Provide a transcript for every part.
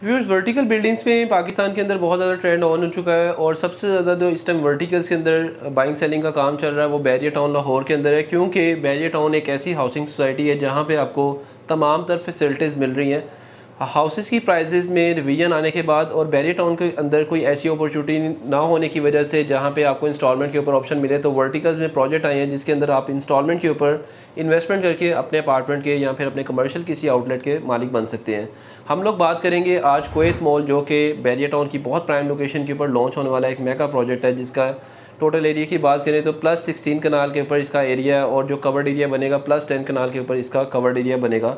Viewers, vertical buildings में पाकिस्तान के अंदर बहुत ज़्यादा ट्रेंड ऑन हो चुका है और सबसे ज़्यादा जो इस टाइम वर्टिकल्स के अंदर बाइंग सेलिंग का काम चल रहा है वो बैरियर टाउन लाहौर के अंदर है, क्योंकि बैरियर टाउन एक ऐसी हाउसिंग सोसाइटी है जहाँ पे आपको तमाम तर फैसिलिटीज़ मिल रही हैं। हाउसेस की प्राइजेज़ में रिवीजन आने के बाद और बैरियर टाउन के अंदर कोई ऐसी अपॉर्चुनिटी ना होने की वजह से जहाँ पे आपको इंस्टॉलमेंट के ऊपर ऑप्शन मिले, तो वर्टिकल्स में प्रोजेक्ट आए हैं जिसके अंदर आप इंस्टॉलमेंट के ऊपर इन्वेस्टमेंट करके अपने अपार्टमेंट के या फिर अपने कमर्शियल किसी आउटलेट के मालिक बन सकते हैं। हम लोग बात करेंगे आज कुवैत मॉल, जो कि बैरियर टाउन की बहुत प्राइम लोकेशन के ऊपर लॉन्च होने वाला एक मेगा प्रोजेक्ट है, जिसका टोटल एरिया की बात करें तो +16 कनाल के ऊपर इसका एरिया है और जो कवर्ड एरिया बनेगा +10 कनाल के ऊपर इसका कवर्ड एरिया बनेगा।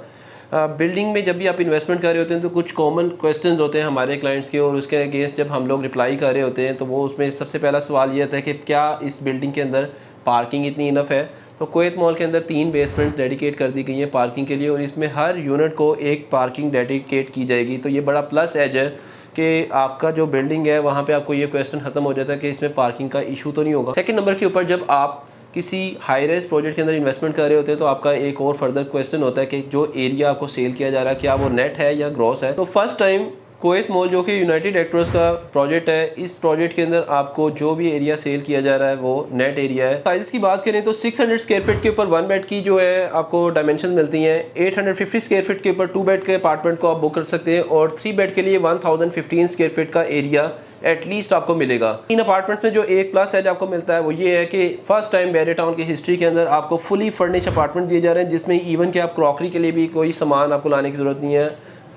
बिल्डिंग में जब भी आप इन्वेस्टमेंट कर रहे होते हैं तो कुछ कॉमन क्वेश्चंस होते हैं हमारे क्लाइंट्स के, और उसके अगेंस्ट जब हम लोग रिप्लाई कर रहे होते हैं तो वो उसमें सबसे पहला सवाल ये आता है कि क्या इस बिल्डिंग के अंदर पार्किंग इतनी इनफ है। तो कुवैत मॉल के अंदर 3 बेसमेंट्स डेडिकेट कर दी गई हैं पार्किंग के लिए और इसमें हर यूनिट को एक पार्किंग डेडिकेट की जाएगी। तो ये बड़ा प्लस एज है कि आपका जो बिल्डिंग है वहाँ पे आपको ये क्वेश्चन ख़त्म हो जाता है कि इसमें पार्किंग का इशू तो नहीं होगा। सेकंड नंबर के ऊपर जब आप किसी हाई रेज प्रोजेक्ट के अंदर इन्वेस्टमेंट कर रहे होते हैं तो आपका एक और फर्दर क्वेश्चन होता है कि जो एरिया आपको सेल किया जा रहा है क्या वो नेट है या ग्रॉस है। तो फर्स्ट टाइम कुवैत मॉल, जो कि यूनाइटेड एक्टर्स का प्रोजेक्ट है, इस प्रोजेक्ट के अंदर आपको जो भी एरिया सेल किया जा रहा है वो नेट एरिया है। साइज की बात करें तो 600 स्क्वायर फीट के ऊपर 1 बेड की जो है आपको डायमेंशन मिलती हैं। 850 स्क्वायर फीट के ऊपर 2 बेड के अपार्टमेंट को आप बुक कर सकते हैं और 3 बेड के लिए 1015 स्क्वायर फीट का एरिया एटलीस्ट आपको मिलेगा। इन अपार्टमेंट्स में जो एक प्लस एज आपको मिलता है वो ये है कि फर्स्ट टाइम बैरियर टाउन की हिस्ट्री के अंदर आपको फुली फर्निश अपार्टमेंट दिए जा रहे हैं, जिसमें इवन कि आप क्रॉकरी के लिए भी कोई सामान आपको लाने की ज़रूरत नहीं है।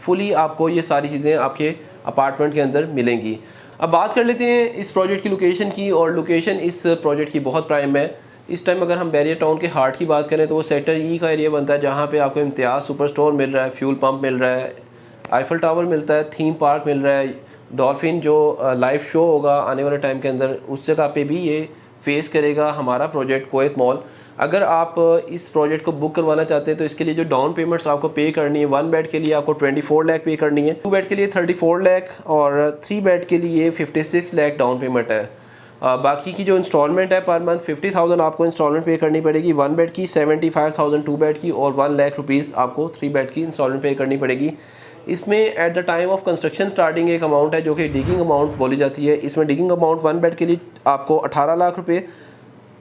फुली आपको ये सारी चीज़ें आपके अपार्टमेंट के अंदर मिलेंगी। अब बात कर लेते हैं इस प्रोजेक्ट की लोकेशन की, और लोकेशन इस प्रोजेक्ट की बहुत प्राइम है। इस टाइम अगर हम बैरियर टाउन के हार्ट की बात करें तो वो सेक्टर ई का एरिया बनता है, जहाँ पे आपको इम्तियाज़ सुपर स्टोर मिल रहा है, फ्यूल पंप मिल रहा है, आईफल टावर मिलता है, थीम पार्क मिल रहा है, डॉल्फिन जो लाइव शो होगा आने वाले टाइम के अंदर उस जगह पे भी ये फेस करेगा हमारा प्रोजेक्ट कुवैत मॉल। अगर आप इस प्रोजेक्ट को बुक करवाना चाहते हैं तो इसके लिए जो डाउन पेमेंट्स आपको पे करनी है, 1 बेड के लिए आपको 24 लाख पे करनी है, 2 बेड के लिए 34 लाख और 3 बेड के लिए 56 लाख डाउन पेमेंट है। बाकी की जो इंस्टॉलमेंट है पर मंथ 50,000 आपको इंस्टॉलमेंट पे करनी पड़ेगी 1 बेड की, 75,000 2 बेड की और 1 लाख रुपीज़ आपको 3 बेड की इंस्टॉलमेंट पे करनी पड़ेगी। इसमें at the time of construction starting एक अमाउंट है जो कि डिगिंग अमाउंट बोली जाती है। इसमें डिगिंग अमाउंट 1 बेड के लिए आपको 18 लाख रुपये,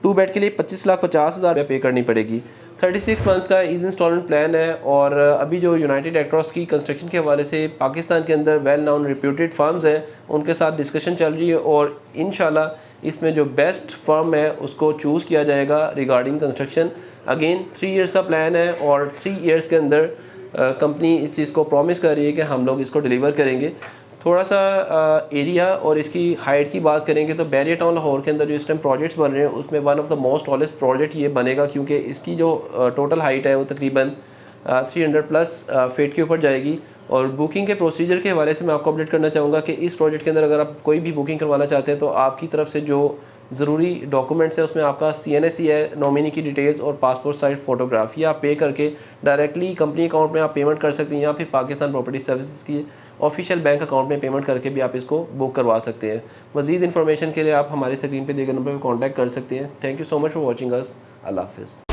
2 बेड के लिए 25,50,000 रुपये पे करनी पड़ेगी। 36 मंथ्स का ईज इंस्टॉलमेंट प्लान है। और अभी जो यूनाइटेड एक्टर्स की कंस्ट्रक्शन के हवाले से पाकिस्तान के अंदर वेल नाउन रिप्यूटेड फर्म्स हैं उनके साथ डिस्कशन चल रही है और इंशाल्लाह इसमें जो बेस्ट फर्म है उसको चूज़ किया जाएगा रिगार्डिंग कंस्ट्रक्शन। अगेन 3 इयर्स का प्लान है और 3 इयर्स के अंदर कंपनी इस चीज़ को प्रॉमिस कर रही है कि हम लोग इसको डिलीवर करेंगे। थोड़ा सा एरिया और इसकी हाइट की बात करेंगे तो बैरियर टाउन लाहौर के अंदर जो इस टाइम प्रोजेक्ट्स बन रहे हैं उसमें one of the most tallest project ये बनेगा, क्योंकि इसकी जो टोटल हाइट है वो तकरीबन 300+ फीट के ऊपर जाएगी। और बुकिंग के प्रोसीजर के हवाले से मैं आपको अपडेट करना चाहूँगा कि इस प्रोजेक्ट के अंदर अगर आप कोई भी बुकिंग करवाना चाहते हैं तो आपकी तरफ से जो ज़रूरी डॉक्यूमेंट्स है उसमें आपका CNSE है, नॉमिनी की डिटेल्स और पासपोर्ट साइज फ़ोटोग्राफी आप पे करके डायरेक्टली कंपनी अकाउंट में आप पेमेंट कर सकते हैं या फिर पाकिस्तान प्रॉपर्टी सर्विसेज की ऑफिशियल बैंक अकाउंट में पेमेंट करके भी आप इसको बुक करवा सकते हैं। मज़ीद इन्फॉर्मेशन के लिए आप हमारे स्क्रीन पे दिए गए नंबर पर कॉन्टैक्ट कर सकते हैं। Thank you so much for watching us. अल्लाह हाफ़िज़।